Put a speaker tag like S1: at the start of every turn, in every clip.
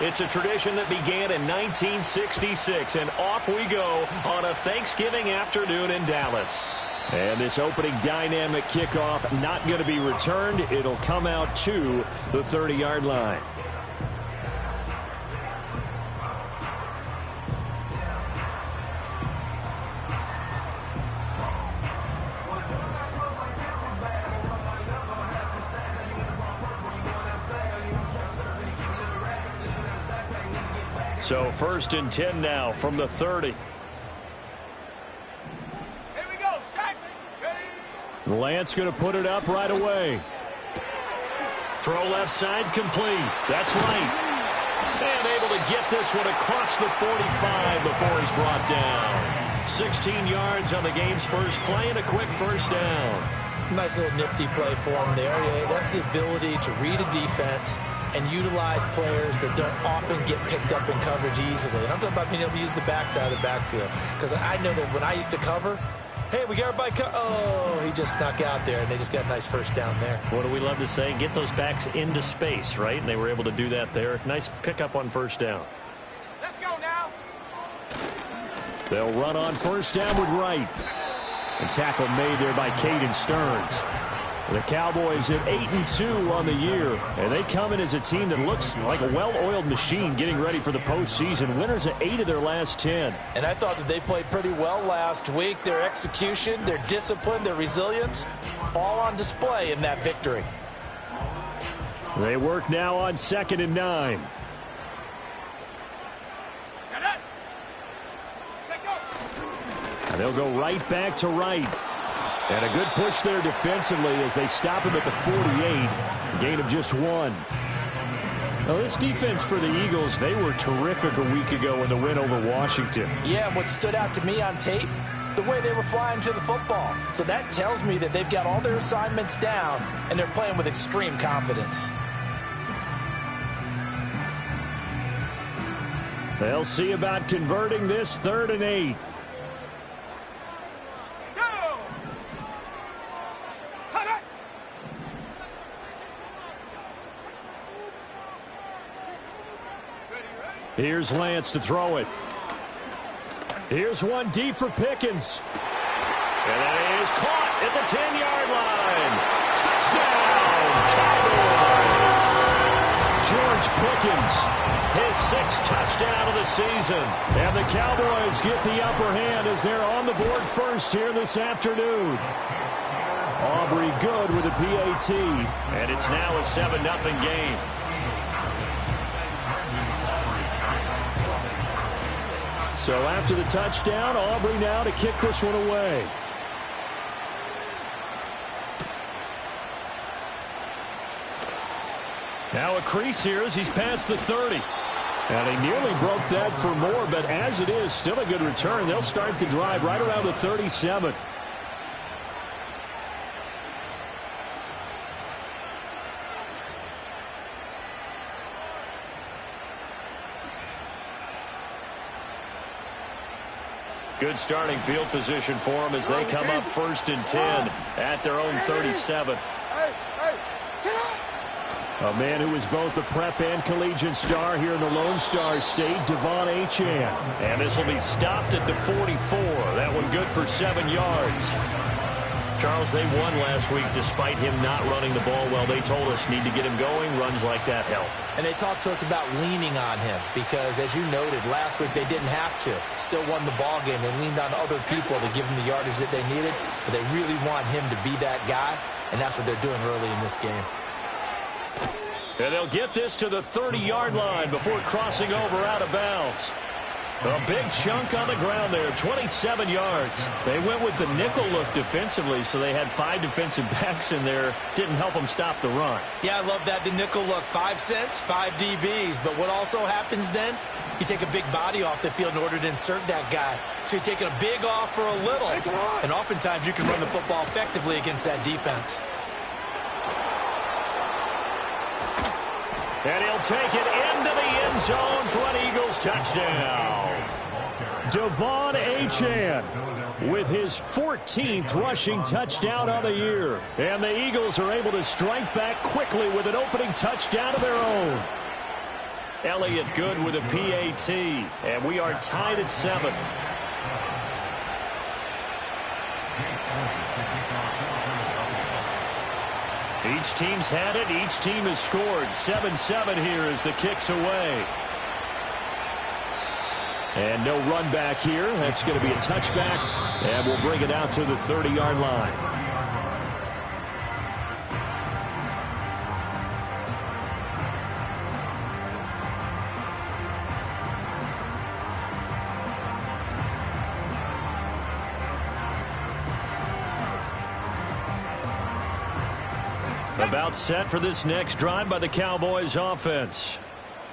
S1: It's a tradition that began in 1966, and off we go on a Thanksgiving afternoon in Dallas. And this opening dynamic kickoff not going to be returned. It'll come out to the 30-yard line. So 1st and 10 now from the 30. Lance going to put it up right away. Throw left side complete. That's right. And able to get this one across the 45 before he's brought down. 16 yards on the game's first play and a quick first down.
S2: Nice little nifty play for him there. Yeah, that's the ability to read a defense and utilize players that don't often get picked up in coverage easily. And I'm talking about being able to use the backside of the backfield. Because I know that when I used to cover, hey, we got everybody. Oh, he just snuck out there, and they just got a nice first down there.
S1: What do we love to say? Get those backs into space, right? And they were able to do that there. Nice pickup on first down.
S3: Let's go now.
S1: They'll run on first down with Wright. A tackle made there by Caden Stearns. The Cowboys at 8-2 on the year, and they come in as a team that looks like a well-oiled machine getting ready for the postseason. Winners of 8 of their last 10.
S2: And I thought that they played pretty well last week. Their execution, their discipline, their resilience, all on display in that victory.
S1: They work now on 2nd and 9. And they'll go right back to Wright. And a good push there defensively as they stop him at the 48. Gain of just 1. Now, this defense for the Eagles, they were terrific a week ago in the win over Washington.
S2: Yeah, and what stood out to me on tape, the way they were flying to the football. So that tells me that they've got all their assignments down, and they're playing with extreme confidence.
S1: They'll see about converting this 3rd and 8. Here's Lance to throw it. Here's one deep for Pickens. And that is caught at the 10-yard line. Touchdown, Cowboys! George Pickens, his 6th touchdown of the season. And the Cowboys get the upper hand as they're on the board first here this afternoon. Aubrey good with a PAT. And it's now a 7-0 game. So after the touchdown, Aubrey now to kick this one away. Now a crease here as he's past the 30. And he nearly broke that for more, but as it is, still a good return. They'll start the drive right around the 37. Good starting field position for them as they come up 1st and 10 at their own 37. A man who is both a prep and collegiate star here in the Lone Star State, Devon Achane. And this will be stopped at the 44. That one good for 7 yards. Charles, they won last week despite him not running the ball well. They told us need to get him going. Runs like that help.
S2: And they talked to us about leaning on him because, as you noted, last week they didn't have to. Still won the ball game. They leaned on other people to give them the yardage that they needed, but they really want him to be that guy, and that's what they're doing early in this game.
S1: And they'll get this to the 30-yard line before crossing over out of bounds. A big chunk on the ground there, 27 yards. They went with the nickel look defensively, so they had 5 defensive backs in there. Didn't help them stop the run.
S2: Yeah, I love that, the nickel look. 5 cents, 5 DBs. But what also happens then, you take a big body off the field in order to insert that guy. So you're taking a big off for a little. And oftentimes you can run the football effectively against that defense.
S1: And he'll take it into the end zone for an Eagles touchdown. Devon Achane with his 14th rushing touchdown on the year. And the Eagles are able to strike back quickly with an opening touchdown of their own. Elliott good with a PAT, and we are tied at 7. Each team's had it. Each team has scored. 7-7 here as the kick's away. And no run back here. That's going to be a touchback, and we'll bring it out to the 30-yard line. About set for this next drive by the Cowboys offense.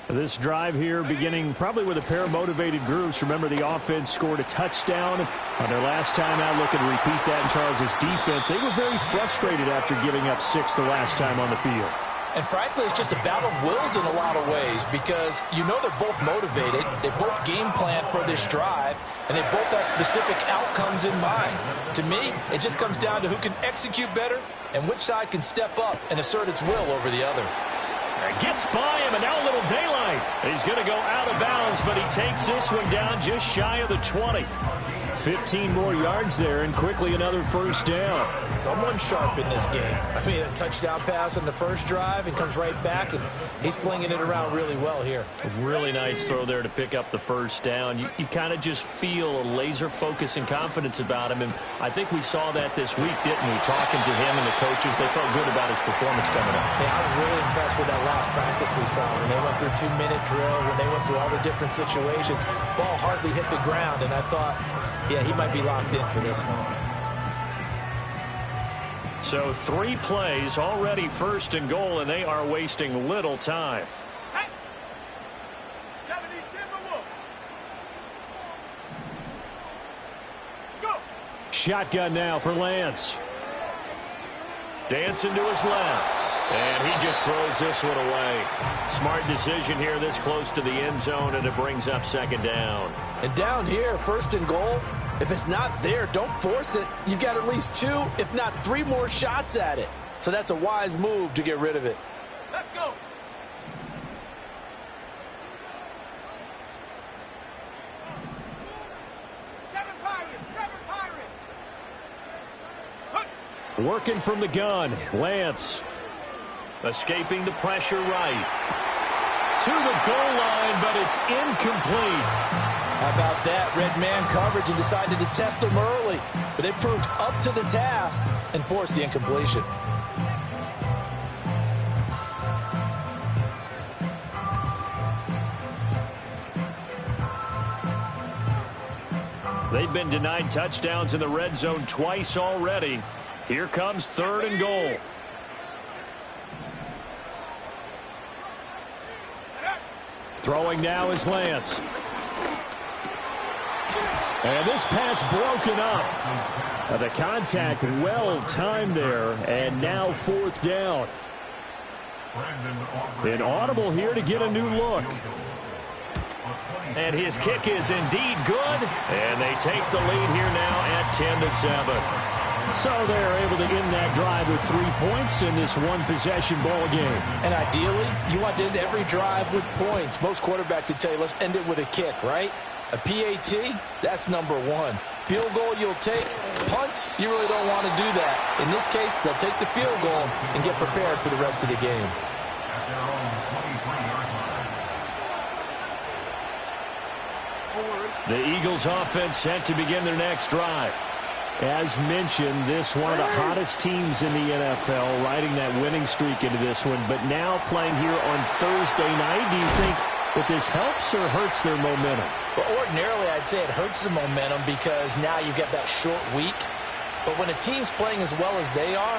S1: This drive here beginning probably with a pair of motivated groups. Remember, the offense scored a touchdown on their last time out. Looking to repeat that in Charles' defense. They were very frustrated after giving up 6 the last time on the field.
S2: And frankly, it's just a battle of wills in a lot of ways because you know they're both motivated. They both game plan for this drive, and they both have specific outcomes in mind. To me, it just comes down to who can execute better and which side can step up and assert its will over the other.
S1: Gets by him, and now a little daylight. He's going to go out of bounds, but he takes this one down just shy of the 20. 15 more yards there, and quickly another first down.
S2: Someone's sharp in this game. I mean, a touchdown pass on the first drive and comes right back, and he's flinging it around really well here.
S1: A really nice throw there to pick up the first down. You kind of just feel a laser focus and confidence about him, and I think we saw that this week, didn't we? Talking to him and the coaches, they felt good about his performance coming up.
S2: Yeah, I was really impressed with that last practice we saw when they went through 2-minute drill, when they went through all the different situations. Ball hardly hit the ground, and I thought, yeah, he might be locked in for this one.
S1: So 3 plays, already first and goal, and they are wasting little time. Shotgun now for Lance. Dancing to his left. And he just throws this one away. Smart decision here this close to the end zone, and it brings up second down.
S2: And down here, first and goal, if it's not there, don't force it. You've got at least 2, if not 3 more shots at it. So that's a wise move to get rid of it.
S3: Let's go. Seven Pirates.
S1: Working from the gun, Lance. Escaping the pressure right. To the goal line, but it's incomplete.
S2: How about that? Red man coverage and decided to test them early. But it proved up to the task and forced the incompletion.
S1: They've been denied touchdowns in the red zone twice already. Here comes third and goal. Throwing now is Lance. And this pass broken up. The contact well timed there, and now fourth down. An audible here to get a new look. And his kick is indeed good, and they take the lead here now at 10-7. So they're able to end that drive with 3 points in this one-possession ball game.
S2: And ideally, you want to end every drive with points. Most quarterbacks would tell you, let's end it with a kick, right? A PAT, that's number 1. Field goal you'll take. Punts, you really don't want to do that. In this case, they'll take the field goal and get prepared for the rest of the game.
S1: The Eagles offense set to begin their next drive. As mentioned, this one of the hottest teams in the NFL, riding that winning streak into this one, but now playing here on Thursday night. Do you think that this helps or hurts their momentum?
S2: Well, ordinarily, I'd say it hurts the momentum because now you've got that short week. But when a team's playing as well as they are,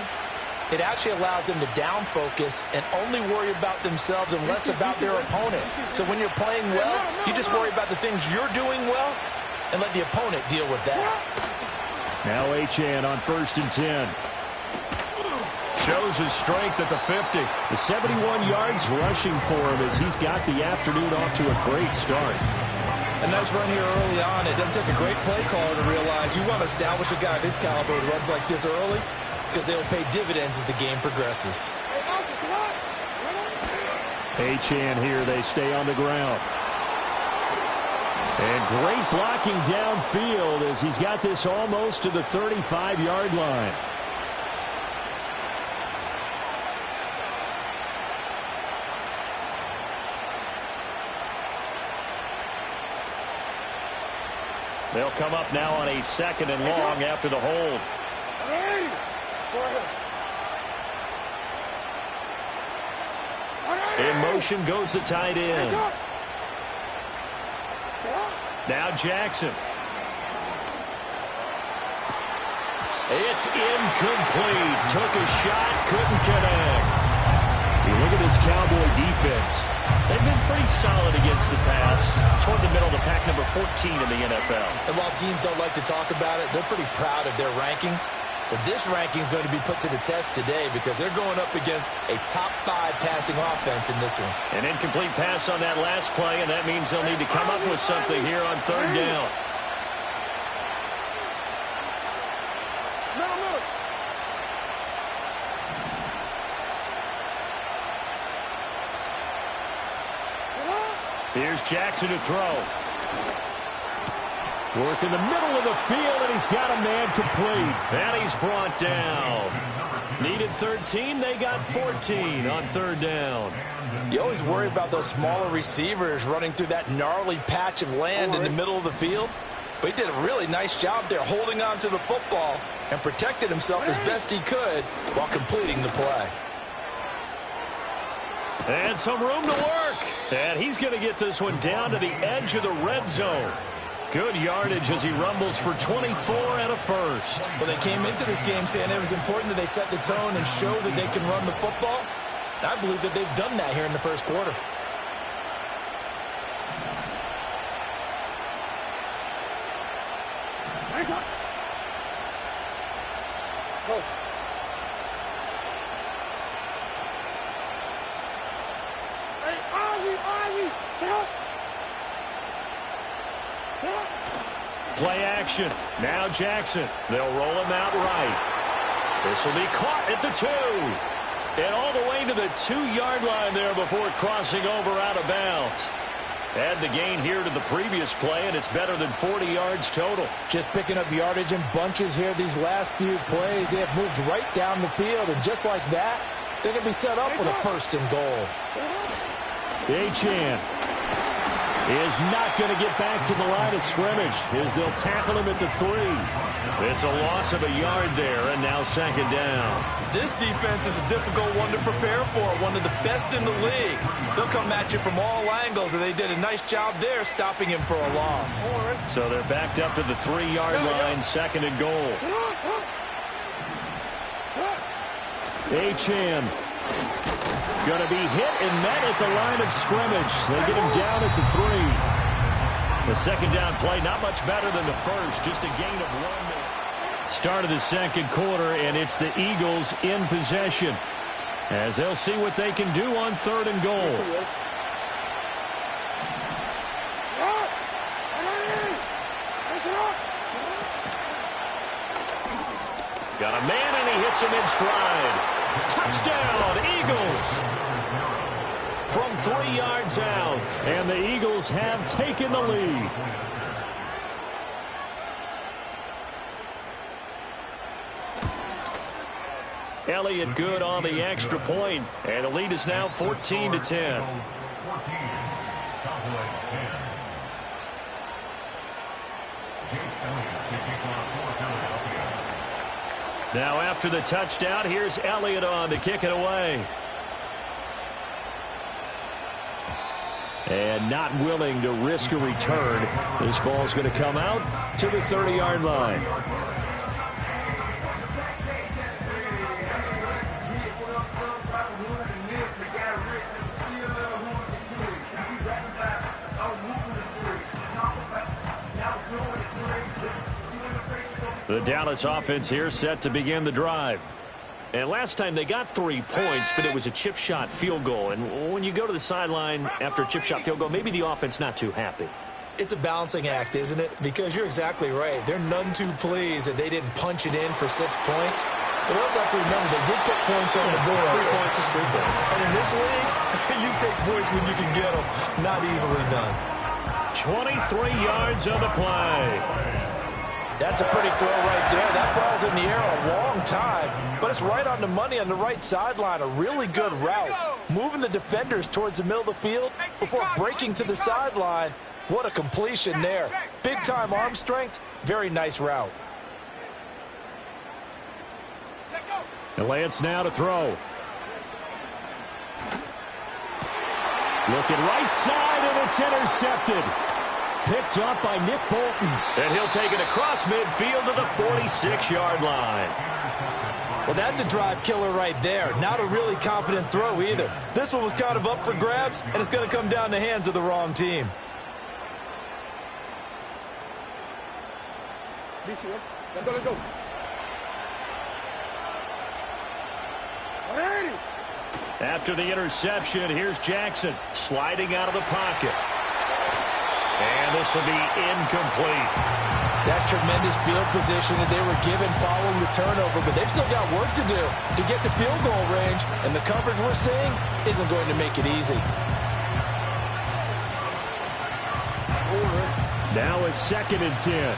S2: it actually allows them to down focus and only worry about themselves and less about their opponent. So when you're playing well, you just worry about the things you're doing well and let the opponent deal with that.
S1: Now Achane on 1st and 10. Shows his strength at the 50. The 71 yards rushing for him as he's got the afternoon off to a great start.
S4: A nice run here early on. It doesn't take a great play caller to realize you want to establish a guy of his caliber who runs like this early because they'll pay dividends as the game progresses.
S1: Achane here. They stay on the ground. And great blocking downfield as he's got this almost to the 35-yard line. They'll come up now on a 2nd and long after the hold. In motion goes the tight end. Now Jackson. It's incomplete. Took a shot, couldn't connect. You look at this Cowboy defense. They've been pretty solid against the pass. Toward the middle of the pack, number 14 in the NFL.
S2: And while teams don't like to talk about it, they're pretty proud of their rankings. But this ranking is going to be put to the test today because they're going up against a top 5 passing offense in this one.
S1: An incomplete pass on that last play, and that means they'll need to come up with something here on 3rd down. Here's Jackson to throw. Work in the middle of the field, and he's got a man complete. And he's brought down. Needed 13, they got 14 on 3rd down.
S4: You always worry about those smaller receivers running through that gnarly patch of land in the middle of the field. But he did a really nice job there holding on to the football and protected himself as best he could while completing the play.
S1: And some room to work. And he's going to get this one down to the edge of the red zone. Good yardage as he rumbles for 24 and a first.
S2: Well, they came into this game saying it was important that they set the tone and show that they can run the football. I believe that they've done that here in the first quarter.
S1: Play action. Now Jackson. They'll roll him out right. This will be caught at the 2. And all the way to the 2-yard line there before crossing over out of bounds. Add the gain here to the previous play, and it's better than 40 yards total.
S2: Just picking up yardage in bunches here these last few plays. They have moved right down the field, and just like that, they're going to be set up with a 1st and goal.
S1: Achane is not going to get back to the line of scrimmage as they'll tackle him at the 3. It's a loss of a yard there, and now 2nd down.
S4: This defense is a difficult one to prepare for, one of the best in the league. They'll come at you from all angles, and they did a nice job there stopping him for a loss.
S1: So they're backed up to the 3-yard line, 2nd and goal. Achane going to be hit and met at the line of scrimmage. They get him down at the 3. The 2nd down play, not much better than the first, just a gain of 1. Start of the 2nd quarter, and it's the Eagles in possession as they'll see what they can do on 3rd and goal. Got a man, and he hits him in stride. Touchdown, Eagles! From 3 yards out, and the Eagles have taken the lead. Elliott good on the extra point, and the lead is now 14-10. Now after the touchdown, here's Elliott on to kick it away. And not willing to risk a return. This ball's going to come out to the 30-yard line. The Dallas offense here set to begin the drive. And last time they got 3 points, but it was a chip shot field goal. And when you go to the sideline after a chip shot field goal, maybe the offense not too happy.
S2: It's a balancing act, isn't it? Because you're exactly right. They're none too pleased that they didn't punch it in for 6 points. But we also have to remember they did put points on the board.
S1: 3 points is 3 points.
S2: And in this league, you take points when you can get them. Not easily done.
S1: 23 yards on the play.
S4: That's a pretty throw right there. That ball's in the air a long time, but it's right on the money on the right sideline. A really good route. Moving the defenders towards the middle of the field before breaking to the sideline. What a completion there. Big-time arm strength. Very nice route.
S1: And Lance now to throw. Looking right side, and it's intercepted. Picked up by Nick Bolton. And he'll take it across midfield to the 46-yard line.
S2: Well, that's a drive killer right there. Not a really confident throw either. This one was kind of up for grabs, and it's going to come down the hands of the wrong team.
S3: Let's go.
S1: After the interception, here's Jackson sliding out of the pocket. And this will be incomplete.
S4: That's tremendous field position that they were given following the turnover, but they've still got work to do to get the field goal range, and the coverage we're seeing isn't going to make it easy.
S1: Now it's 2nd and 10.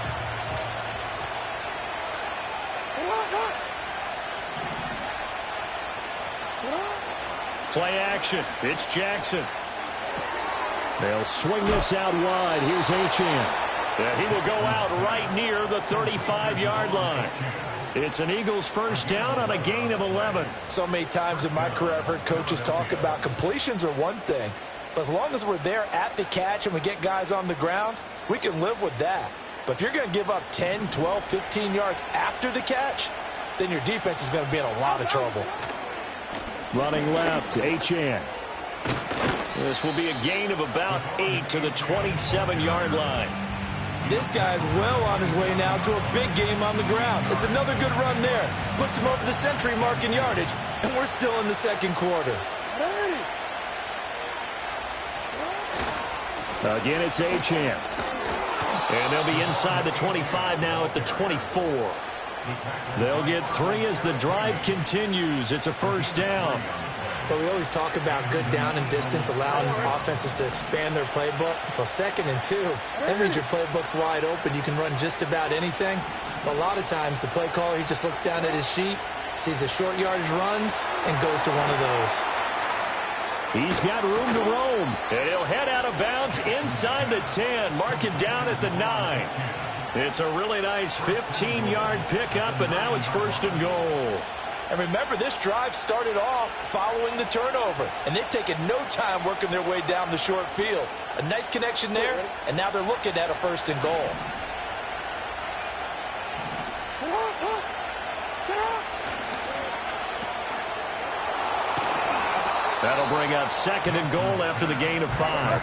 S1: Play action. It's Jackson. They'll swing this out wide. Here's Achane. And he will go out right near the 35-yard line. It's an Eagles first down on a gain of 11.
S4: So many times in my career I've heard coaches talk about completions are one thing, but as long as we're there at the catch and we get guys on the ground, we can live with that. But if you're going to give up 10, 12, 15 yards after the catch, then your defense is going to be in a lot of trouble.
S1: Running left, Achane. This will be a gain of about 8 to the 27-yard line.
S2: This guy's well on his way now to a big game on the ground. It's another good run there. Puts him over the century mark in yardage, and we're still in the second quarter.
S1: Again, it's Achane. And they'll be inside the 25 now at the 24. They'll get 3 as the drive continues. It's a first down.
S2: But we always talk about good down and distance, allowing offenses to expand their playbook. Well, 2nd and 2, that means your playbook's wide open. You can run just about anything. But a lot of times, the play caller, he just looks down at his sheet, sees the short yardage runs, and goes to one of those.
S1: He's got room to roam. And he'll head out of bounds inside the 10. Mark it down at the 9. It's a really nice 15-yard pickup, and now it's 1st and goal.
S4: And remember, this drive started off following the turnover, and they've taken no time working their way down the short field. A nice connection there, and now they're looking at a 1st and goal.
S1: That'll bring up 2nd and goal after the gain of 5.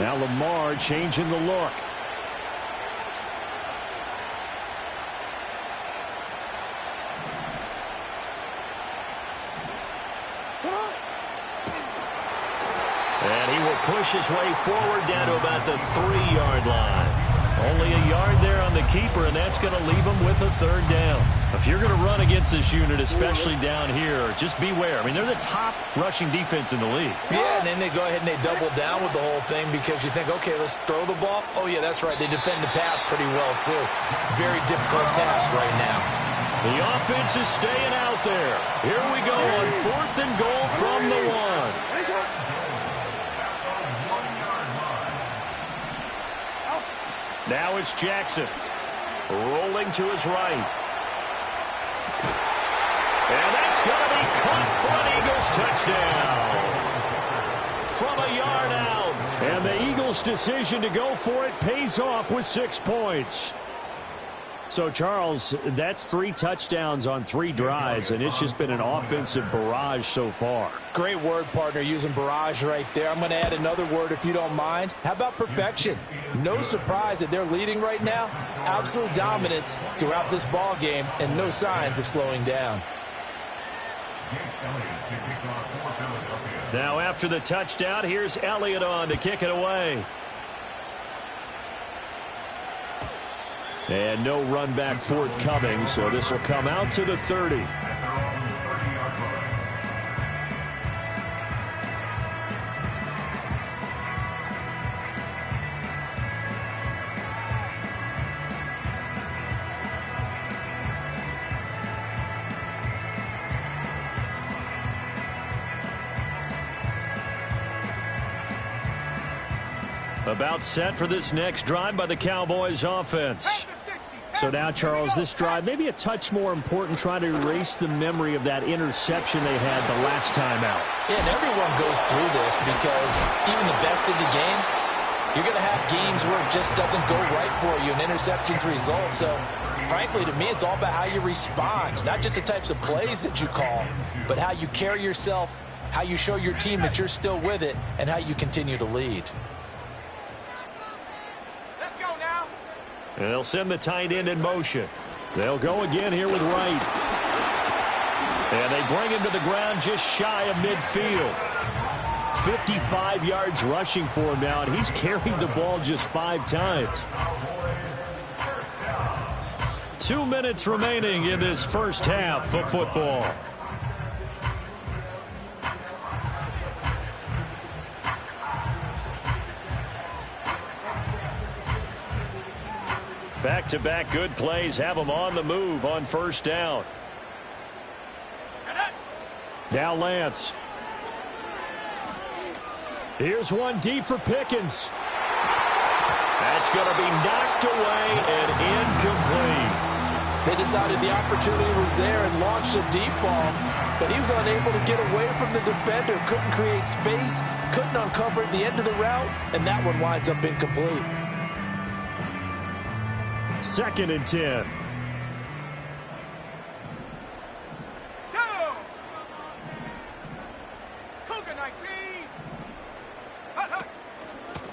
S1: Now Lamar changing the look. And he will push his way forward down to about the 3-yard line. Only a yard there on the keeper, and that's going to leave him with a 3rd down. If you're going to run against this unit, especially down here, just beware. I mean, they're the top rushing defense in the league.
S2: Yeah, and then they go ahead and they double down with the whole thing because you think, okay, let's throw the ball. Oh, yeah, that's right. They defend the pass pretty well, too. Very difficult task right now.
S1: The offense is staying out there. Here we go on 4th and goal from the 1. Now it's Jackson. Rolling to his right. And that's going to be caught for an Eagles touchdown. From a yard out. And the Eagles' decision to go for it pays off with 6 points. So, Charles, that's 3 touchdowns on 3 drives, and it's just been an offensive barrage so far.
S4: Great word, partner, using barrage right there. I'm going to add another word if you don't mind. How about perfection? No surprise that they're leading right now. Absolute dominance throughout this ball game and no signs of slowing down.
S1: Now after the touchdown, here's Elliott on to kick it away. And no run back forthcoming, so this will come out to the 30. About set for this next drive by the Cowboys offense. So now, Charles, this drive maybe a touch more important, trying to erase the memory of that interception they had the last time out.
S2: Yeah, and everyone goes through this because even the best in the game, you're going to have games where it just doesn't go right for you, and interceptions result. So, frankly, to me, it's all about how you respond, not just the types of plays that you call, but how you carry yourself, how you show your team that you're still with it, and how you continue to lead.
S1: They'll send the tight end in motion. They'll go again here with Wright. And they bring him to the ground just shy of midfield. 55 yards rushing for him now, and he's carried the ball just 5 times. 2 minutes remaining in this first half of football. Back-to-back good plays have them on the move on first down. Now Lance. Here's one deep for Pickens. That's going to be knocked away and incomplete.
S2: They decided the opportunity was there and launched a deep ball, but he was unable to get away from the defender, couldn't create space, couldn't uncover at the end of the route, and that one winds up incomplete.
S1: 2nd and 10.
S3: Go! Cougar 19.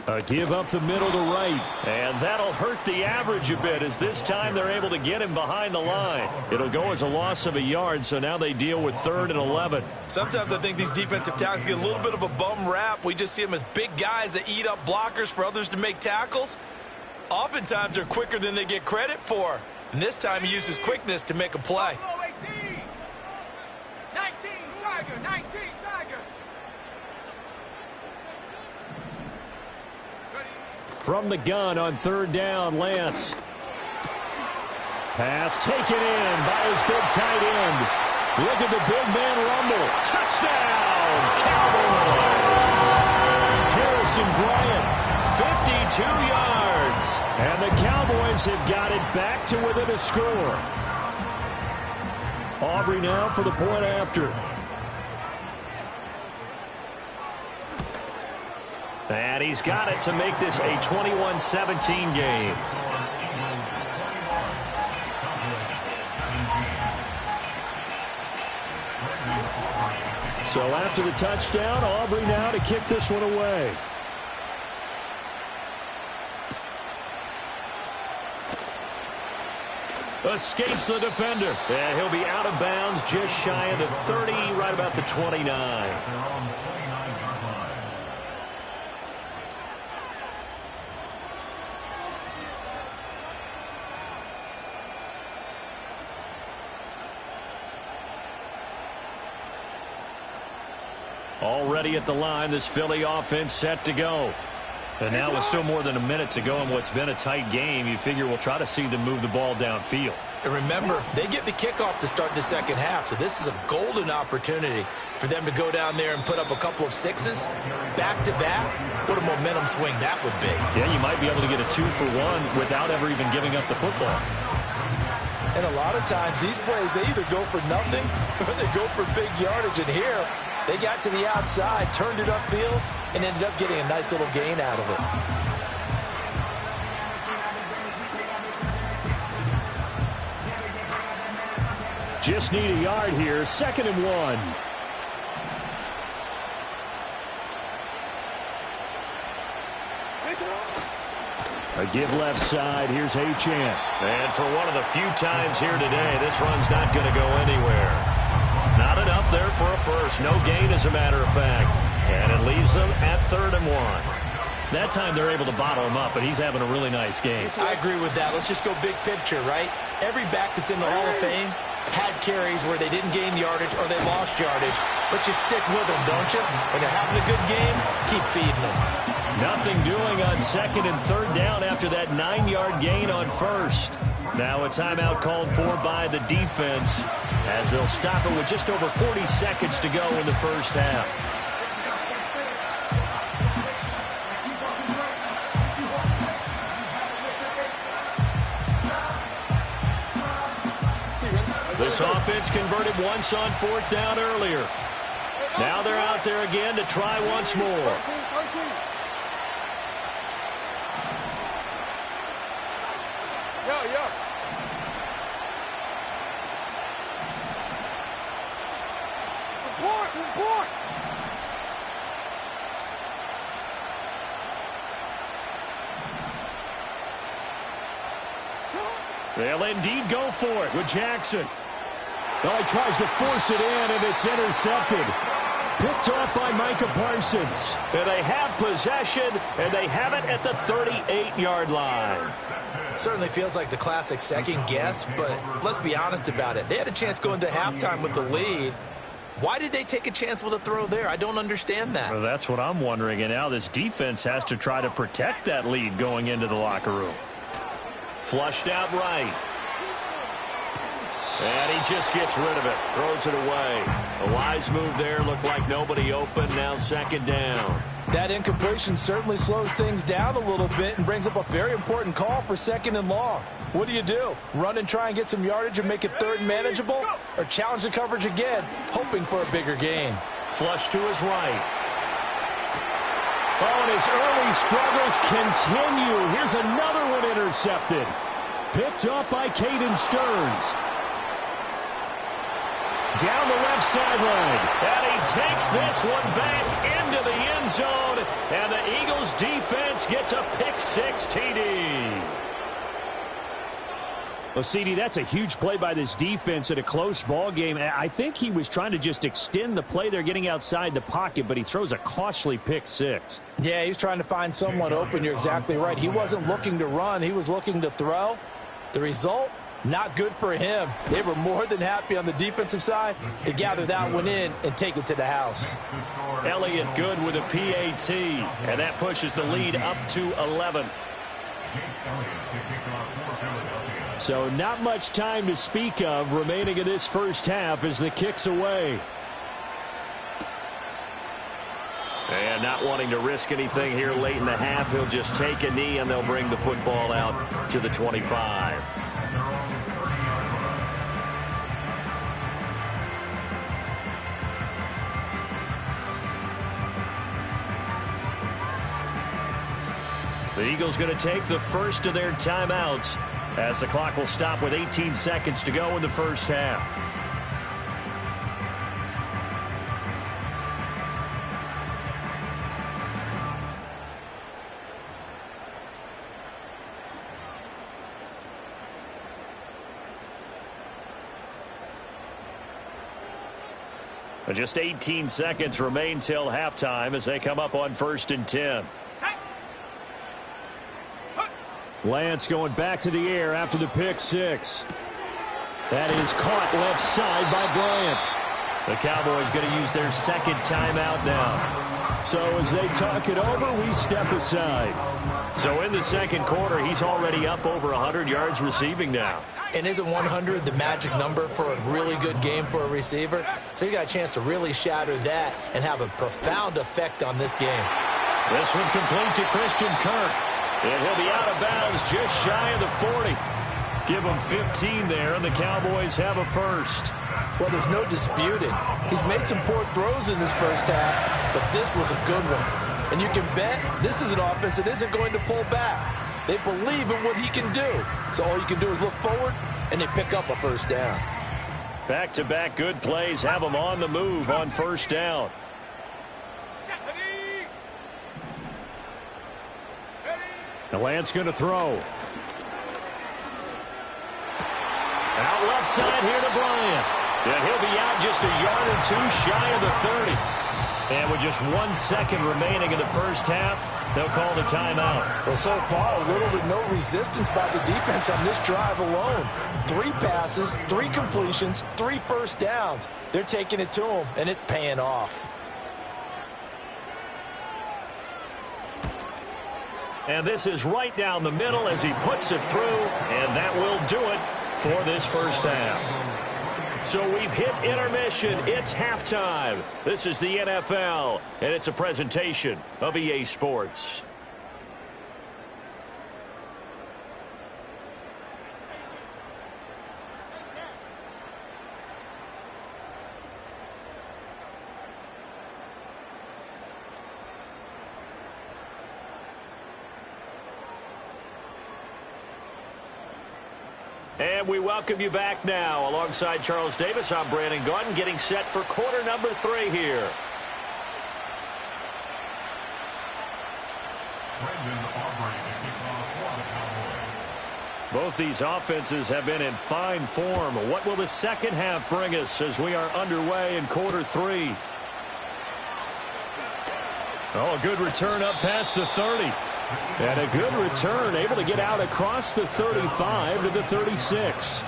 S1: A give up the middle to Wright. And that'll hurt the average a bit, as this time they're able to get him behind the line. It'll go as a loss of a yard, so now they deal with 3rd and 11.
S4: Sometimes I think these defensive tackles get a little bit of a bum rap. We just see them as big guys that eat up blockers for others to make tackles. Oftentimes they're quicker than they get credit for. And this time he uses quickness to make a play.
S3: 19, Tiger, 19, Tiger.
S1: From the gun on 3rd down, Lance. Pass taken in by his big tight end. Look at the big man rumble. Touchdown, Cowboys! Harrison Bryant, 52 yards. And the Cowboys have got it back to within a score. Aubrey now for the point after. And he's got it to make this a 21-17 game. So after the touchdown, Aubrey now to kick this one away. Escapes the defender. And he'll be out of bounds just shy of the 30, right about the 29. Already at the line, this Philly offense set to go. And now with still more than a minute to go in what's been a tight game, you figure we'll try to see them move the ball downfield.
S2: And remember, they get the kickoff to start the second half, so this is a golden opportunity for them to go down there and put up a couple of sixes back-to-back. What a momentum swing that would be.
S1: Yeah, you might be able to get a 2-for-1 without ever even giving up the football.
S2: And a lot of times, these plays, they either go for nothing or they go for big yardage. And here, they got to the outside, turned it upfield, and ended up getting a nice little gain out of it.
S1: Just need a yard here. 2nd and 1. A give left side. Here's Achane. And for one of the few times here today, this run's not going to go anywhere. Not enough there It's no gain, as a matter of fact. And it leaves them at 3rd and 1. That time they're able to bottle him up, but he's having a really nice game.
S2: I agree with that. Let's just go big picture, right? Every back that's in the Hall of Fame had carries where they didn't gain yardage or they lost yardage, but you stick with them, don't you? When they're having a good game, keep feeding them.
S1: Nothing doing on 2nd and 3rd down after that 9-yard gain on 1st. Now a timeout called for by the defense as they'll stop it with just over 40 seconds to go in the first half. This offense converted once on 4th down earlier. Now they're out there again to try once more.
S3: Report!
S1: They'll indeed go for it with Jackson.
S5: Well, he tries to force it in, and it's intercepted. Picked off by Micah Parsons.
S1: And they have possession, and they have it at the 38-yard line.
S2: Certainly feels like the classic second guess, but let's be honest about it. They had a chance going to halftime with the lead. Why did they take a chance with a throw there? I don't understand that.
S1: Well, that's what I'm wondering. And now this defense has to try to protect that lead going into the locker room. Flushed out right. And he just gets rid of it. Throws it away. A wise move there. Looked like nobody open. Now 2nd down.
S4: That incompletion certainly slows things down a little bit and brings up a very important call for 2nd and long. What do? Run and try and get some yardage and make it 3rd and manageable? Or challenge the coverage again, hoping for a bigger gain?
S1: Flush to his right.
S5: Oh, and his early struggles continue. Here's another one intercepted. Picked up by Caden Stearns. Down the left sideline.
S1: And he takes this one back into the end zone. And the Eagles defense gets a pick-6 TD.
S5: Well, CD, that's a huge play by this defense in a close ball game. I think he was trying to just extend the play. They're getting outside the pocket, but he throws a costly pick-6.
S4: Yeah, he's trying to find someone open. You're exactly right. He wasn't looking to run. He was looking to throw. The result, not good for him. They were more than happy on the defensive side to gather that one in and take it to the house.
S1: Elliott good with a PAT, and that pushes the lead up to 11.
S5: So not much time to speak of remaining in this first half as the kick's away.
S1: And not wanting to risk anything here late in the half, he'll just take a knee and they'll bring the football out to the 25. The Eagles going to take the first of their timeouts as the clock will stop with 18 seconds to go in the first half. Just 18 seconds remain till halftime as they come up on 1st and 10.
S5: Lance going back to the air after the pick-6. That is caught left side by Bryant.
S1: The Cowboys going to use their second timeout now.
S5: So as they talk it over, we step aside.
S1: So in the second quarter, he's already up over 100 yards receiving now.
S2: And isn't 100 the magic number for a really good game for a receiver? So he got a chance to really shatter that and have a profound effect on this game.
S1: This one complete to Christian Kirk. And he'll be out of bounds just shy of the 40. Give him 15 there, and the Cowboys have a first.
S4: Well, there's no disputing. He's made some poor throws in this first half, but this was a good one. And you can bet this is an offense that isn't going to pull back. They believe in what he can do. So all you can do is look forward, and they pick up a first down.
S1: Back-to-back good plays have them on the move on first down.
S5: The Lance going to throw.
S1: Out left side here to Bryant. And he'll be out just a yard or two shy of the 30. And with just 1 second remaining in the first half, they'll call the timeout.
S2: Well, so far, little to no resistance by the defense on this drive alone. 3 passes, 3 completions, 3 first downs. They're taking it to them, and it's paying off.
S1: And this is right down the middle as he puts it through, and that will do it for this first half. So we've hit intermission. It's halftime. This is the NFL, and it's a presentation of EA Sports. And we welcome you back now. Alongside Charles Davis, I'm Brandon Gaudin, getting set for quarter number 3 here. Both these offenses have been in fine form. What will the second half bring us as we are underway in quarter 3? Oh, a good return up past the 30. And a good return, able to get out across the 35 to the 36.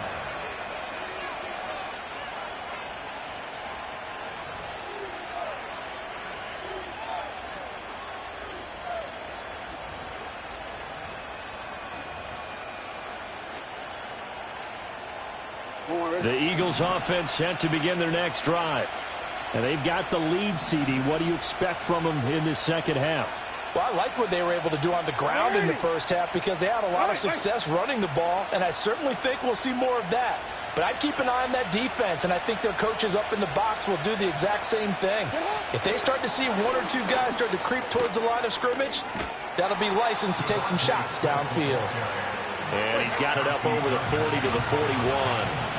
S1: The Eagles offense set to begin their next drive. And they've got the lead, CD. What do you expect from them in this second half?
S2: Well, I like what they were able to do on the ground in the first half because they had a lot of success running the ball, and I certainly think we'll see more of that. But I'd keep an eye on that defense, and I think their coaches up in the box will do the exact same thing. If they start to see 1 or 2 guys start to creep towards the line of scrimmage, that'll be licensed to take some shots downfield.
S1: And he's got it up over the 40 to the 41.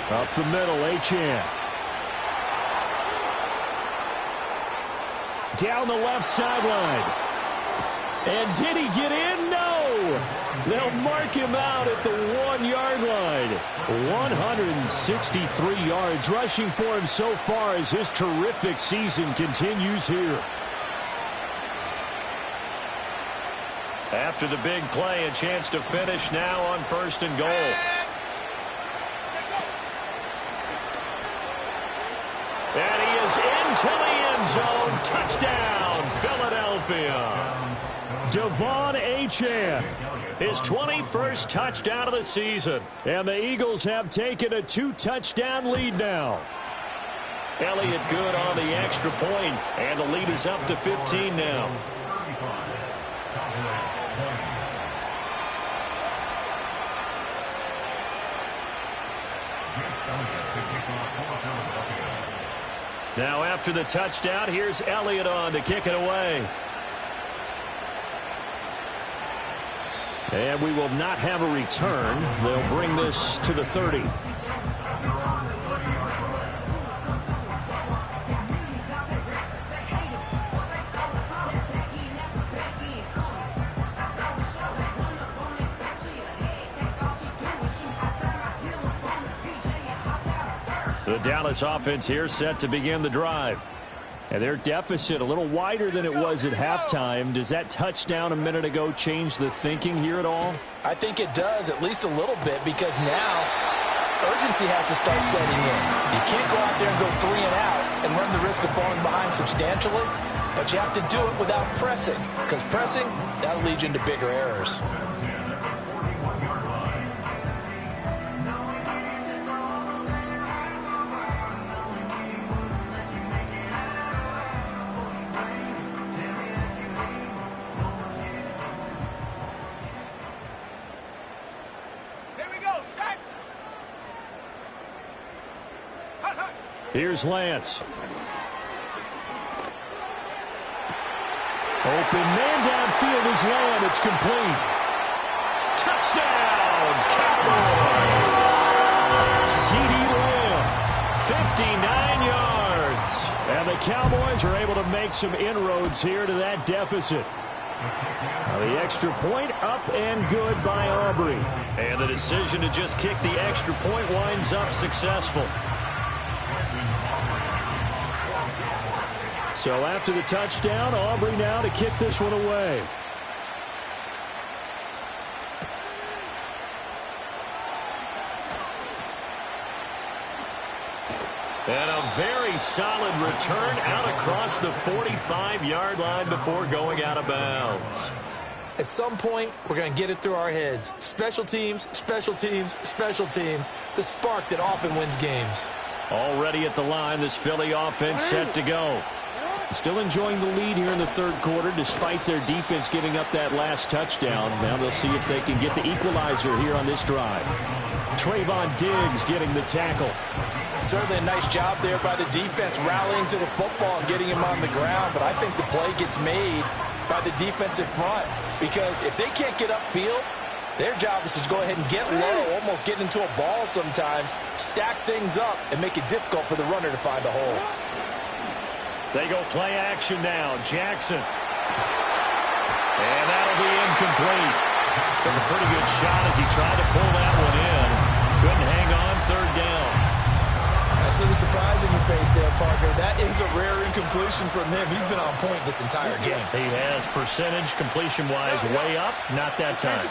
S1: Up the middle, Achane. Down the left sideline. And did he get in? No. They'll mark him out at the 1-yard line. 163 yards rushing for him so far as his terrific season continues here. After the big play, a chance to finish now on 1st and goal. And he is into the end zone. Touchdown, Philadelphia. Devon Achane, his 21st touchdown of the season. And the Eagles have taken a 2-touchdown lead now. Elliott good on the extra point, and the lead is up to 15 now. Now after the touchdown, here's Elliott on to kick it away. And we will not have a return. They'll bring this to the 30. The Dallas offense here set to begin the drive. And their deficit a little wider than it was at halftime. Does that touchdown a minute ago change the thinking here at all?
S2: I think it does, at least a little bit, because now urgency has to start setting in. You can't go out there and go 3 and out and run the risk of falling behind substantially, but you have to do it without pressing, because pressing, that'll lead you into bigger errors.
S1: Here's Lance. Open man downfield is Lamb. It's complete. Touchdown, Cowboys. CeeDee Lamb, 59 yards. And the Cowboys are able to make some inroads here to that deficit. The extra point up and good by Aubrey. And the decision to just kick the extra point winds up successful. So after the touchdown, Aubrey now to kick this one away. And a very solid return out across the 45-yard line before going out of bounds.
S2: At some point, we're going to get it through our heads. Special teams, special teams, special teams. The spark that often wins games.
S1: Already at the line, this Philly offense set to go. Still enjoying the lead here in the third quarter despite their defense giving up that last touchdown. Now they'll see if they can get the equalizer here on this drive. Trayvon Diggs getting the tackle.
S4: Certainly a nice job there by the defense rallying to the football and getting him on the ground. But I think the play gets made by the defensive front because if they can't get upfield, their job is to go ahead and get low, almost get into a ball sometimes, stack things up, and make it difficult for the runner to find a hole.
S1: They go play action now. Jackson. And that'll be incomplete. Took a pretty good shot as he tried to pull that one in. Couldn't hang on, third down.
S2: That's a surprise in your face there, partner. That is a rare incompletion from him. He's been on point this entire game.
S1: He has percentage completion-wise way up. Not that time.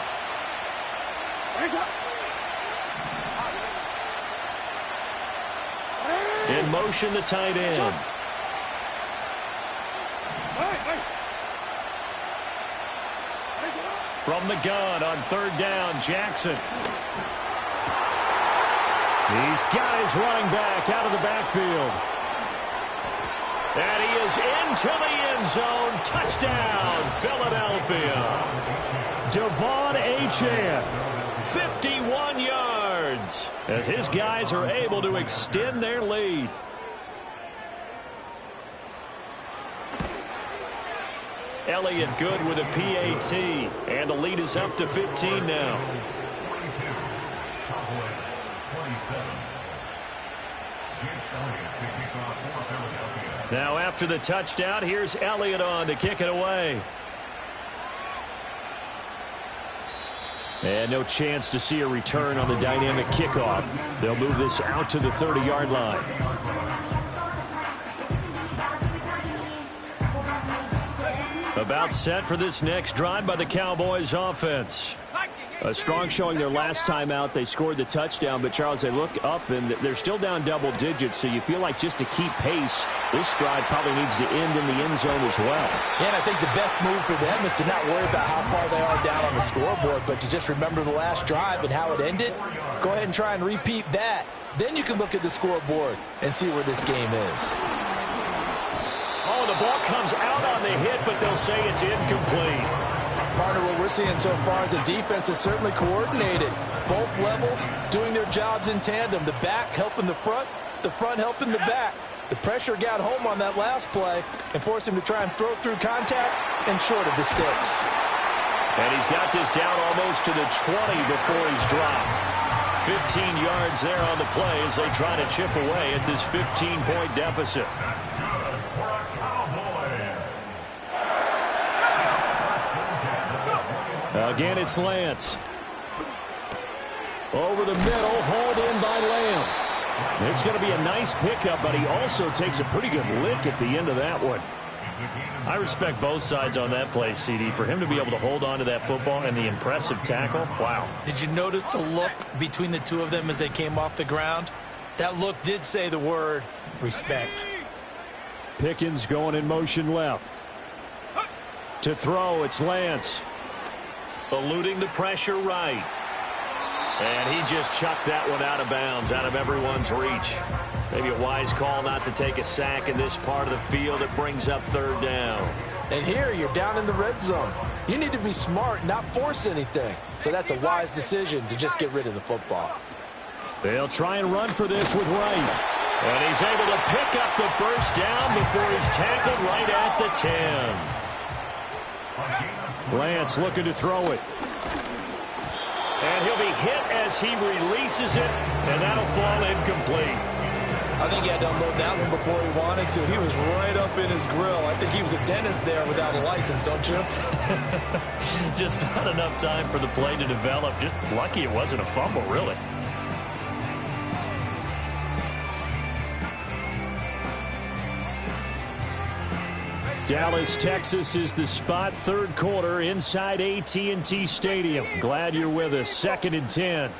S1: In motion, the tight end. From the gun on third down, Jackson. He's got his running back out of the backfield. And he is into the end zone. Touchdown, Philadelphia. Devon Achane, 51 yards, as his guys are able to extend their lead. Elliott good with a PAT, and the lead is up to 15 now. Now after the touchdown, here's Elliott on to kick it away. And no chance to see a return on the dynamic kickoff. They'll move this out to the 30-yard line. About set for this next drive by the Cowboys offense. A strong showing their last time out. They scored the touchdown, but Charles, they look up and they're still down double digits, so you feel like just to keep pace, this drive probably needs to end in the end zone as well.
S4: Yeah, and I think the best move for them is to not worry about how far they are down on the scoreboard, but to just remember the last drive and how it ended. Go ahead and try and repeat that. Then you can look at the scoreboard and see where this game is.
S1: Oh, the ball comes out on the hit, but they'll say it's incomplete.
S4: Partner, what we're seeing so far is the defense is certainly coordinated. Both levels doing their jobs in tandem. The back helping the front helping the back. The pressure got home on that last play and forced him to try and throw through contact and short of the sticks.
S1: And he's got this down almost to the 20 before he's dropped. 15 yards there on the play as they try to chip away at this 15-point deficit. Again, it's Lance. Over the middle, hauled in by Lamb. It's going to be a nice pickup, but he also takes a pretty good lick at the end of that one. I respect both sides on that play, CD. For him to be able to hold on to that football and the impressive tackle, wow.
S2: Did you notice the look between the two of them as they came off the ground? That look did say the word respect.
S1: Pickens going in motion left. To throw, it's Lance. Eluding the pressure right. And he just chucked that one out of bounds, out of everyone's reach. Maybe a wise call not to take a sack in this part of the field. It brings up third down.
S4: And here you're down in the red zone. You need to be smart, not force anything. So that's a wise decision to just get rid of the football.
S1: They'll try and run for this with Wright. And he's able to pick up the first down before he's tackled right at the 10. Lance looking to throw it. And he'll be hit as he releases it, and that'll fall incomplete.
S2: I think he had to unload that one before he wanted to. He was right up in his grill. I think he was a dentist there without a license, don't you?
S5: Just not enough time for the play to develop. Just lucky it wasn't a fumble, really. Dallas, Texas is the spot. Third quarter inside AT&T Stadium. Glad you're with us. 2nd and 10.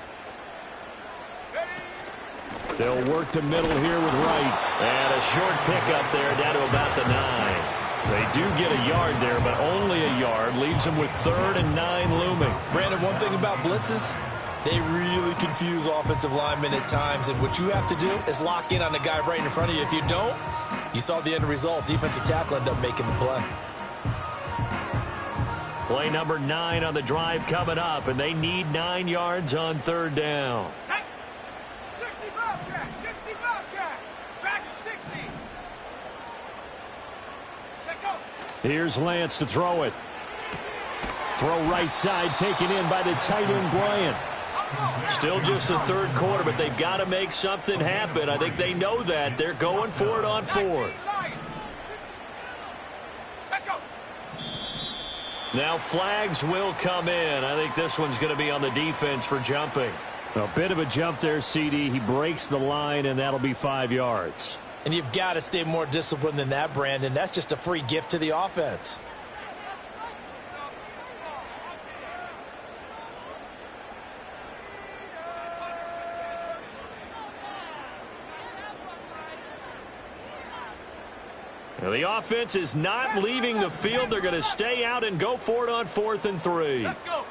S5: They'll work the middle here with Wright.
S1: And a short pickup there down to about the 9.
S5: They do get a yard there, but only a yard. Leaves them with 3rd and 9 looming.
S2: Brandon, one thing about blitzes, they really confuse offensive linemen at times, and what you have to do is lock in on the guy right in front of you. If you don't, you saw the end result. Defensive tackle ended up making the play.
S5: Play number 9 on the drive coming up, and they need 9 yards on 3rd down.
S3: 65 cat, 65 cat. Track it, 60. Check go.
S5: Here's Lance to throw it. Throw right side, taken in by the tight end, Bryant.
S1: Still just the 3rd quarter, but they've got to make something happen. I think they know that. They're going for it on 4th. Now flags will come in. I think this one's going to be on the defense for jumping.
S5: A bit of a jump there, CD. He breaks the line, and that'll be 5 yards.
S2: And you've got to stay more disciplined than that, Brandon. That's just a free gift to the offense.
S1: Now the offense is not leaving the field. They're going to stay out and go for it on 4th and 3.
S3: Let's go.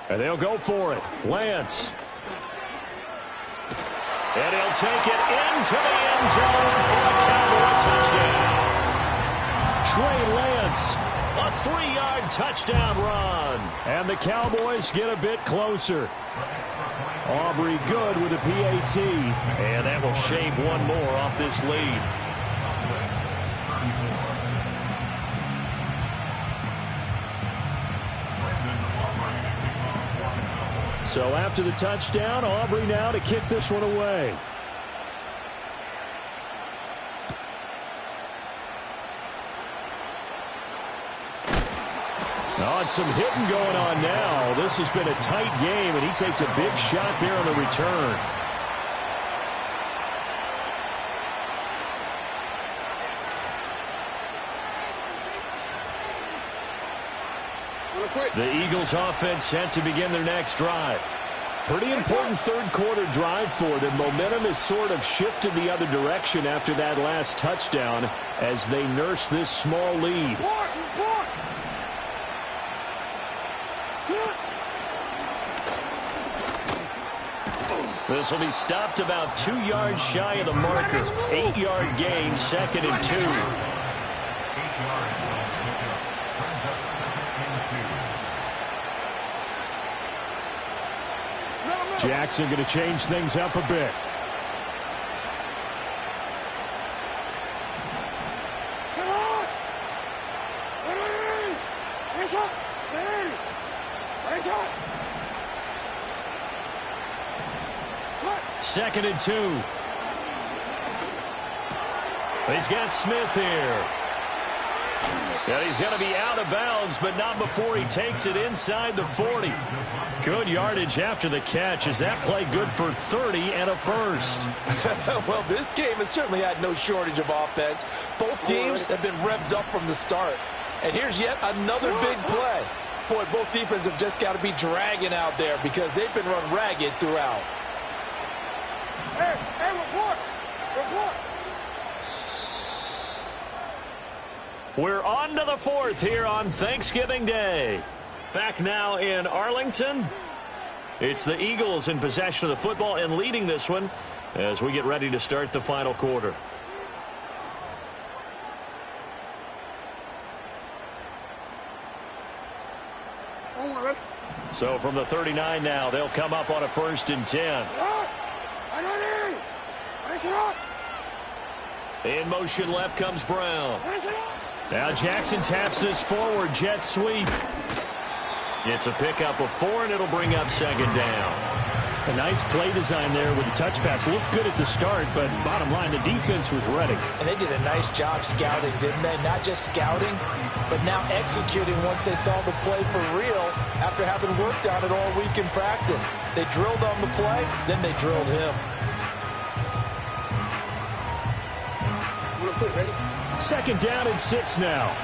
S5: And they'll go for it. Lance.
S1: And he'll take it into the end zone for a Cowboy touchdown.
S5: Trey Lance.
S1: A 3-yard touchdown run.
S5: And the Cowboys get a bit closer. Aubrey good with a PAT.
S1: And that will shave one more off this lead.
S5: So after the touchdown, Aubrey now to kick this one away. Oh, and some hitting going on now. This has been a tight game, and he takes a big shot there on the return. The Eagles offense set to begin their next drive. Pretty important 3rd quarter drive for them. Momentum has sort of shifted the other direction after that last touchdown as they nurse this small lead.
S1: This will be stopped about 2 yards shy of the marker. 8-yard gain, 2nd and 2.
S5: Jackson going to change things up a bit.
S1: Second and 2. He's got Smith here. And he's going to be out of bounds, but not before he takes it inside the 40. Good yardage after the catch. Is that play good for 30 and a first?
S4: Well, this game has certainly had no shortage of offense. Both teams have been revved up from the start. And here's yet another big play. Boy, both defenses have just got to be dragging out there because they've been run ragged throughout.
S3: Hey, report.
S1: We're on to the 4th here on Thanksgiving Day. Back now in Arlington. It's the Eagles in possession of the football and leading this one as we get ready to start the final quarter. So from the 39 now, they'll come up on a 1st and 10. In motion left comes Brown. Now Jackson taps this forward, jet sweep. It's a pickup of 4, and it'll bring up second down.
S5: A nice play design there with the touch pass. Looked good at the start, but bottom line, the defense was ready.
S2: And they did a nice job scouting, didn't they? Not just scouting, but now executing once they saw the play for real after having worked on it all week in practice. They drilled on the play, then they drilled him.
S5: Second down and 6 now.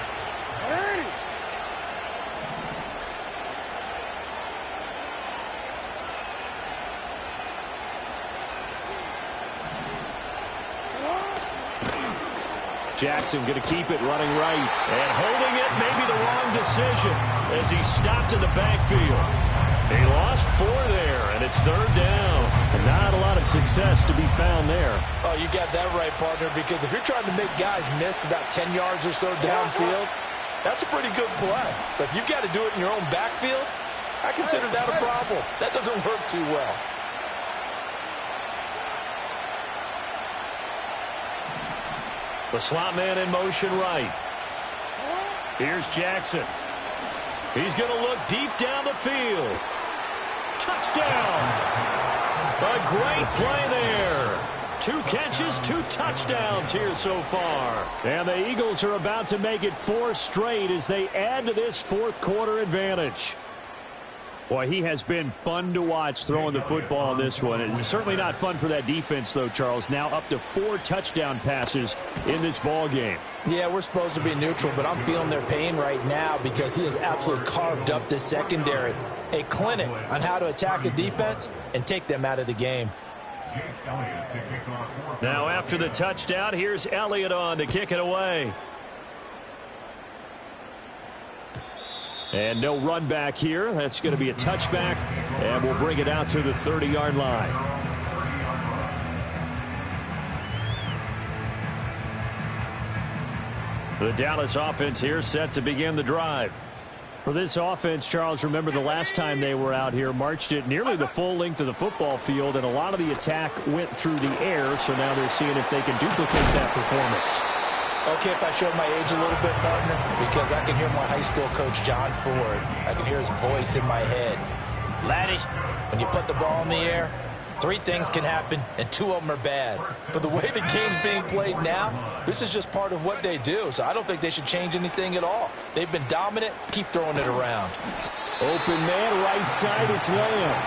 S5: Jackson going to keep it running right.
S1: And holding it, maybe the wrong decision as he stopped in the backfield. He lost 4 there, and it's third down.
S5: And not a lot of success to be found there.
S2: Oh, you got that right, partner, because if you're trying to make guys miss about 10 yards or so downfield, that's a pretty good play. But if you've got to do it in your own backfield, I consider that a problem. That doesn't work too well.
S1: The slot man in motion right. Here's Jackson. He's going to look deep down the field. Touchdown! A great play there. 2 catches, 2 touchdowns here so far.
S5: And the Eagles are about to make it 4 straight as they add to this fourth quarter advantage. Boy, he has been fun to watch throwing the football in this one. It's certainly not fun for that defense, though, Charles. Now up to 4 touchdown passes in this ball game.
S2: Yeah, we're supposed to be neutral, but I'm feeling their pain right now because he has absolutely carved up this secondary. A clinic on how to attack a defense and take them out of the game.
S1: Now after the touchdown, here's Elliott on to kick it away.
S5: And no run back here. That's going to be a touchback, and we'll bring it out to the 30-yard line.
S1: The Dallas offense here set to begin the drive.
S5: For this offense, Charles, remember the last time they were out here, marched it nearly the full length of the football field, and a lot of the attack went through the air, so now they're seeing if they can duplicate that performance.
S2: Okay, if I showed my age a little bit, partner, because I can hear my high school coach, John Ford. I can hear his voice in my head. Laddie, when you put the ball in the air, 3 things can happen, and 2 of them are bad. But the way the game's being played now, this is just part of what they do, so I don't think they should change anything at all. They've been dominant. Keep throwing it around.
S5: Open man, right side, it's Lamb.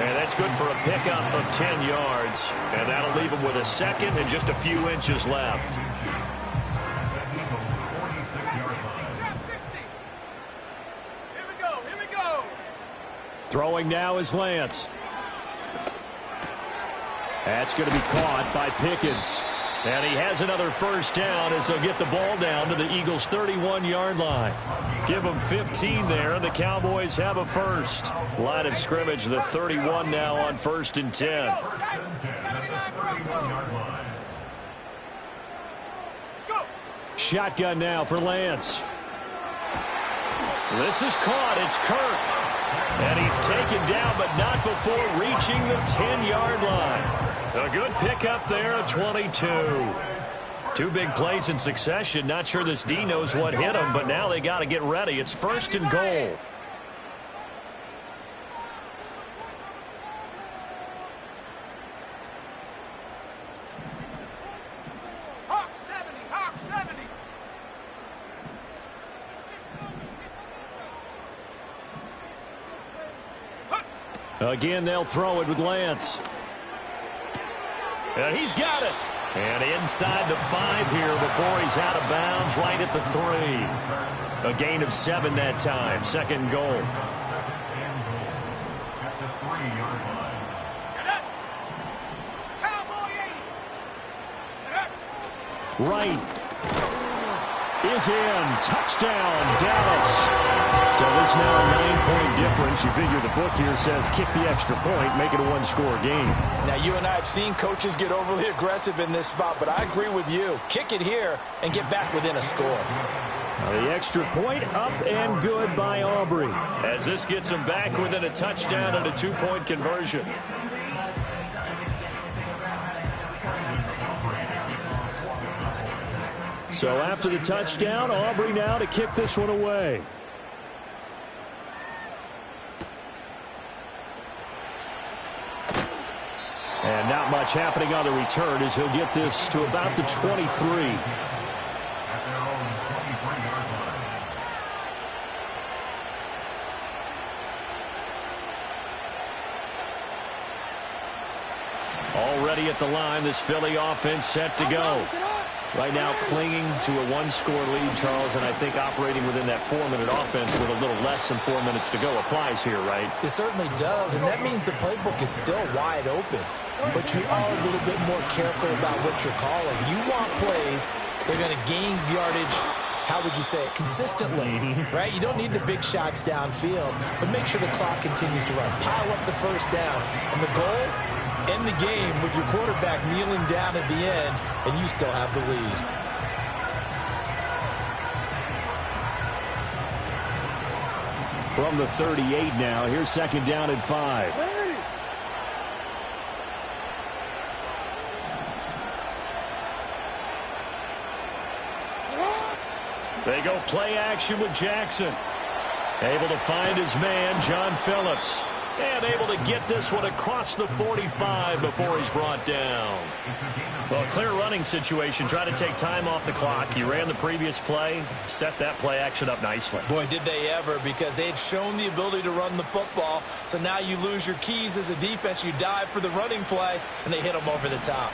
S1: And that's good for a pickup of 10 yards. And that'll leave him with a second and just a few inches left.
S5: Throwing now is Lance. That's going to be caught by Pickens.
S1: And he has another first down as they'll get the ball down to the Eagles' 31-yard line. Give them 15 there, and the Cowboys have a first. Line of scrimmage, the 31 now on 1st and 10.
S5: Shotgun now for Lance.
S1: This is caught. It's Kirk. And he's taken down, but not before reaching the 10-yard line. A good pickup there at 22. 2 big plays in succession. Not sure this D knows what hit him, but now they got to get ready. It's 1st and goal.
S5: Again, they'll throw it with Lance.
S1: And he's got it. And inside the 5 here before he's out of bounds, right at the 3. A gain of 7 that time. 2nd goal.
S5: Right is in. Touchdown, Dallas. So this now a 9-point difference. You figure the book here says kick the extra point, make it a 1-score game.
S2: Now, you and I have seen coaches get overly aggressive in this spot, but I agree with you. Kick it here and get back within a score.
S5: The extra point up and good by Aubrey.
S1: As this gets them back within a touchdown and a 2-point conversion.
S5: So after the touchdown, Aubrey now to kick this one away. And not much happening on the return as he'll get this to about the 23. Already at the line, this Philly offense set to go. Right now clinging to a one-score lead, Charles, and I think operating within that 4-minute offense with a little less than 4 minutes to go applies here, right?
S2: It certainly does, and that means the playbook is still wide open. But you are a little bit more careful about what you're calling. You want plays that are going to gain yardage, how would you say it, consistently, right? You don't need the big shots downfield, but make sure the clock continues to run. Pile up the first downs, and the goal, end the game with your quarterback kneeling down at the end, and you still have the lead.
S5: From the 38 now, here's second down and 5. They go play action with Jackson. Able to find his man, John Phillips. And able to get this one across the 45 before he's brought down. Well, clear running situation. Try to take time off the clock. He ran the previous play, set that play action up nicely.
S2: Boy, did they ever, because they had shown the ability to run the football. So now you lose your keys as a defense. You dive for the running play, and they hit them over the top.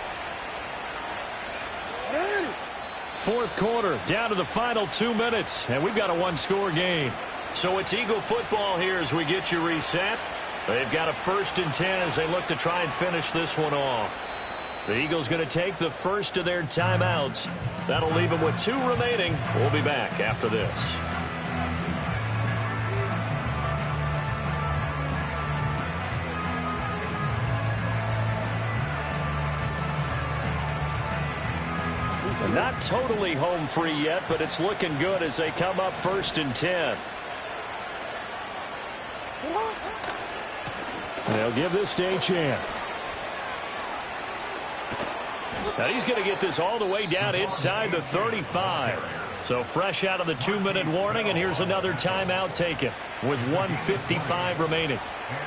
S5: Fourth quarter, down to the final 2 minutes, and we've got a one-score game. So it's Eagle football here as we get you reset. They've got a 1st and 10 as they look to try and finish this one off. The Eagles going to take the first of their timeouts. That'll leave them with 2 remaining. We'll be back after this. Not totally home free yet, but it's looking good as they come up 1st and 10. They'll give this to Achane. Now he's going to get this all the way down inside the 35. So fresh out of the 2-minute warning, and here's another timeout taken with 1:55 remaining.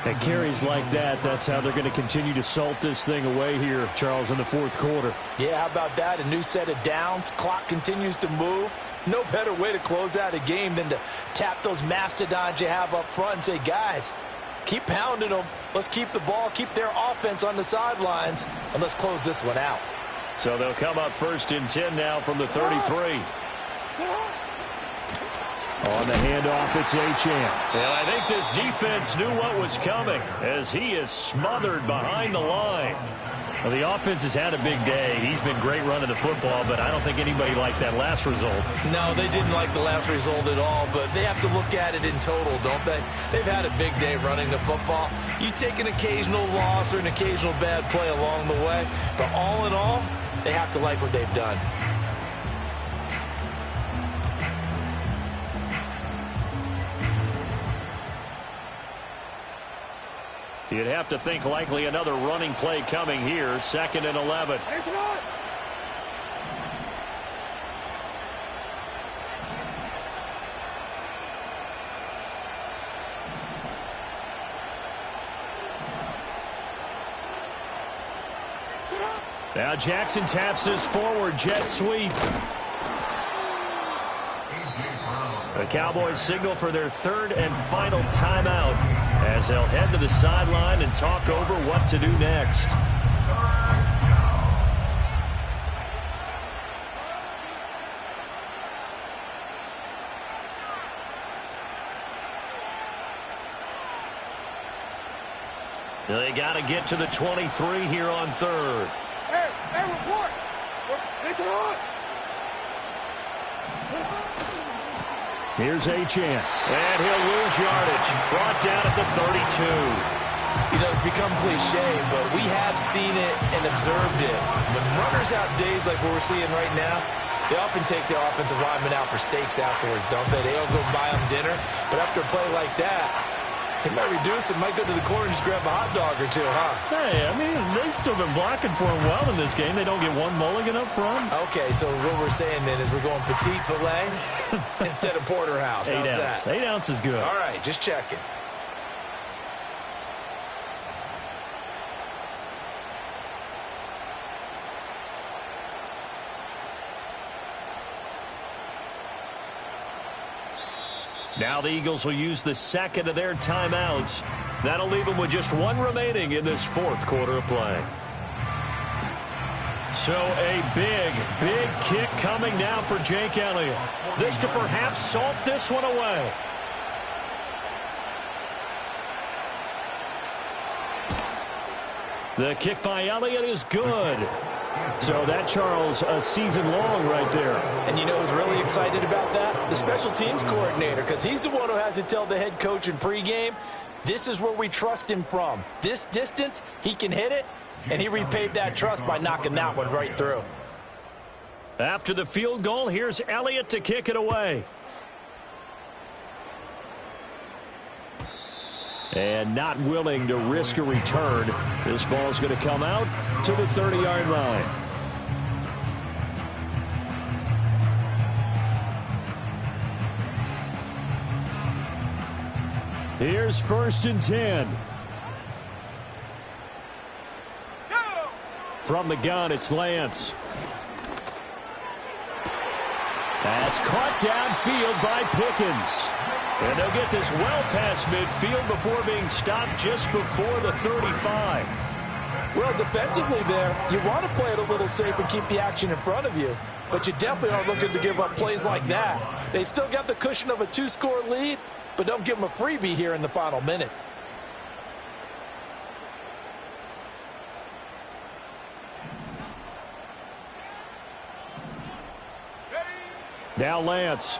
S5: And carries like that, that's how they're going to continue to salt this thing away here, Charles, in the fourth quarter.
S4: Yeah, how about that? A new set of downs. Clock continues to move. No better way to close out a game than to tap those mastodons you have up front and say, guys, keep pounding them. Let's keep the ball, keep their offense on the sidelines, and let's close this one out.
S5: So they'll come up 1st and 10 now from the 33. On the handoff, it's Achane. And I think this defense knew what was coming as he is smothered behind the line. Well, the offense has had a big day. He's been great running the football, but I don't think anybody liked that last result.
S2: No, they didn't like the last result at all, but they have to look at it in total, don't they? They've had a big day running the football. You take an occasional loss or an occasional bad play along the way, but all in all, they have to like what they've done.
S5: You'd have to think likely another running play coming here. 2nd and 11. Now Jackson taps this forward jet sweep. The Cowboys signal for their 3rd and final timeout as they'll head to the sideline and talk over what to do next. They got to get to the 23 here on 3rd.
S3: Hey, report. It's on.
S5: Here's Achane. And he'll lose yardage. Brought down at the 32.
S2: You know, it's become cliche, but we have seen it and observed it. When runners have days like what we're seeing right now, they often take their offensive linemen out for steaks afterwards, don't they? They'll go buy them dinner. But after a play like that, he might reduce it, might go to the corner and just grab a hot dog or two, huh?
S5: Hey, I mean, they've still been blocking for him well in this game. They don't get one mulligan up front.
S2: Okay, so what we're saying then is we're going petite filet instead of porterhouse. How's that?
S5: 8 ounce is good.
S2: All right, just checking.
S5: Now the Eagles will use the second of their timeouts. That'll leave them with just one remaining in this fourth quarter of play. So a big kick coming now for Jake Elliott. This to perhaps salt this one away. The kick by Elliott is good. So that, Charles, a season long right there.
S2: And you know who's really excited about that? The special teams coordinator, because he's the one who has to tell the head coach in pregame, this is where we trust him from. This distance, he can hit it, and he repaid that trust by knocking that one right through.
S5: After the field goal, here's Elliott to kick it away. And not willing to risk a return. This ball's going to come out to the 30-yard line. Here's 1st and 10. From the gun, it's Lance. That's caught downfield by Pickens. And they'll get this well past midfield before being stopped just before the 35.
S4: Well, defensively there, you want to play it a little safe and keep the action in front of you. But you definitely aren't looking to give up plays like that. They still got the cushion of a 2-score lead, but don't give them a freebie here in the final minute.
S5: Now Lance.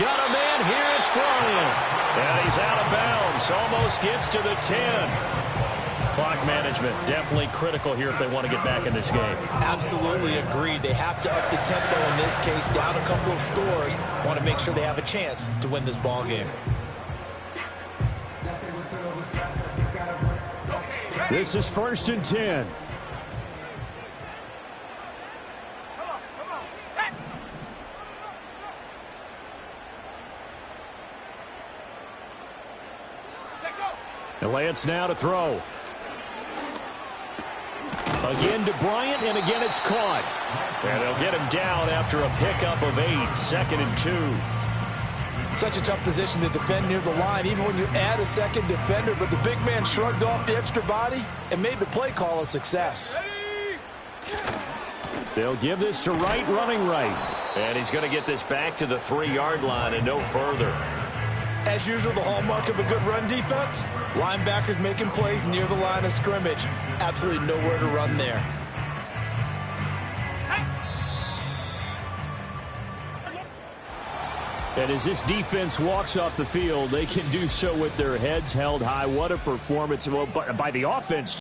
S5: Got a man here, it's Bryant. And he's out of bounds, almost gets to the 10. Clock management, definitely critical here if they want to get back in this game.
S2: Absolutely agreed. They have to up the tempo in this case, down a couple of scores. Want to make sure they have a chance to win this ball game.
S5: This is 1st and 10. And Lance now to throw. Again to Bryant, and again it's caught. And they'll get him down after a pickup of 8, 2nd and 2.
S4: Such a tough position to defend near the line, even when you add a second defender. But the big man shrugged off the extra body and made the play call a success.
S5: They'll give this to Wright, running right. And he's going to get this back to the 3-yard line and no further.
S2: As usual, the hallmark of a good run defense, linebackers making plays near the line of scrimmage. Absolutely nowhere to run there.
S5: And as this defense walks off the field, they can do so with their heads held high. What a performance by the offense.